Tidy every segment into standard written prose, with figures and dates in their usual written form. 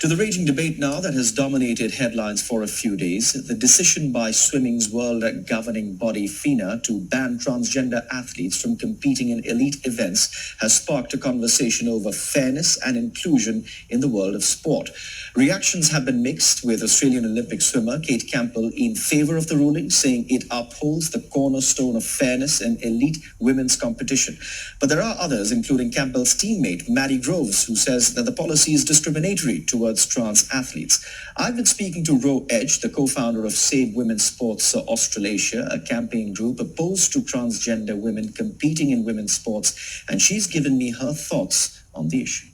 To the raging debate now that has dominated headlines for a few days, the decision by swimming's world governing body FINA to ban transgender athletes from competing in elite events has sparked a conversation over fairness and inclusion in the world of sport. Reactions have been mixed, with Australian Olympic swimmer Kate Campbell in favour of the ruling, saying it upholds the cornerstone of fairness in elite women's competition. But there are others, including Campbell's teammate Maddie Groves, who says that the policy is discriminatory towards trans athletes. I've been speaking to Ro Edge, the co-founder of Save Women's Sports Australasia, a campaign group opposed to transgender women competing in women's sports, and she's given me her thoughts on the issue.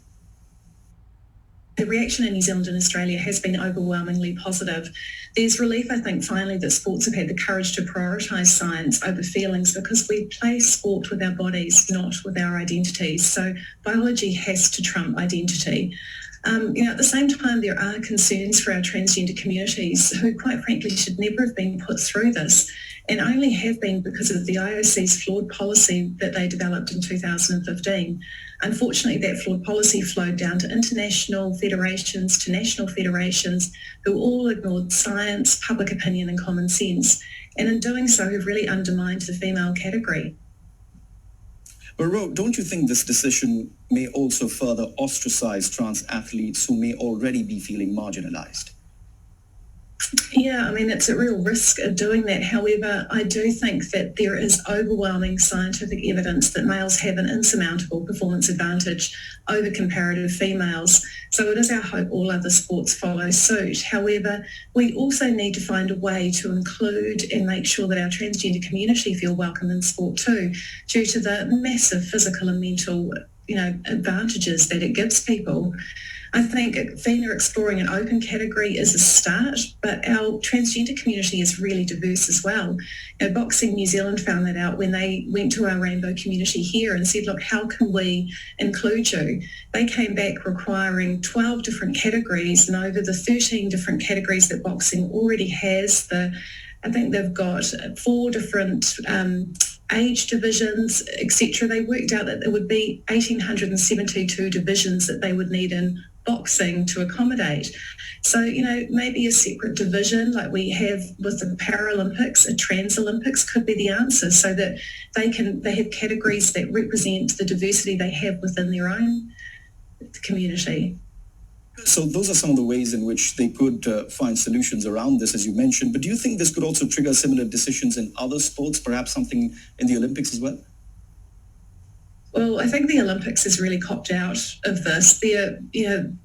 The reaction in New Zealand and Australia has been overwhelmingly positive. There's relief, I think, finally, that sports have had the courage to prioritise science over feelings, because we play sport with our bodies, not with our identities. So biology has to trump identity. At the same time, there are concerns for our transgender communities who, quite frankly, should never have been put through this, and only have been because of the IOC's flawed policy that they developed in 2015. Unfortunately, that flawed policy flowed down to international federations, to national federations, who all ignored science, public opinion and common sense, and in doing so have really undermined the female category. But Ro, don't you think this decision may also further ostracize trans athletes who may already be feeling marginalized? Yeah, I mean, it's a real risk of doing that. However, I do think that there is overwhelming scientific evidence that males have an insurmountable performance advantage over comparative females. So it is our hope all other sports follow suit. However, we also need to find a way to include and make sure that our transgender community feel welcome in sport too, due to the massive physical and mental, advantages that it gives people. I think FINA exploring an open category is a start, but our transgender community is really diverse as well. Boxing New Zealand found that out when they went to our rainbow community here and said, look, how can we include you? They came back requiring 12 different categories, and over the 13 different categories that boxing already has, I think they've got 4 different age divisions, etc. They worked out that there would be 1,872 divisions that they would need in boxing to accommodate. So, maybe a separate division like we have with the Paralympics, a Trans Olympics could be the answer, so that they have categories that represent the diversity they have within their own community. So those are some of the ways in which they could find solutions around this, as you mentioned. But do you think this could also trigger similar decisions in other sports, perhaps something in the Olympics as well? Well, I think the Olympics has really copped out of this. Their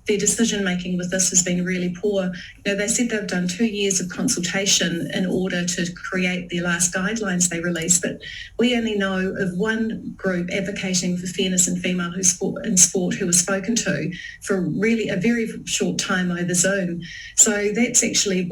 decision-making with this has been really poor. They said they've done 2 years of consultation in order to create their last guidelines they released, but we only know of one group advocating for fairness in female in sport who was spoken to for really a very short time over Zoom. So that's actually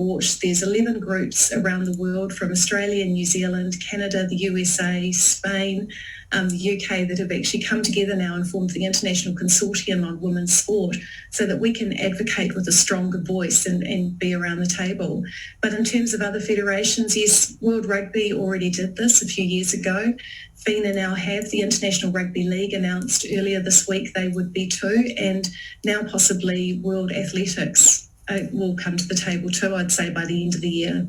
there's 11 groups around the world, from Australia, New Zealand, Canada, the USA, Spain, the UK, that have actually come together now and formed the International Consortium on Women's Sport, so that we can advocate with a stronger voice and be around the table. But in terms of other federations, yes, World Rugby already did this a few years ago. FINA now have the International Rugby League announced earlier this week they would be too, and now possibly World Athletics will come to the table too, I'd say, by the end of the year.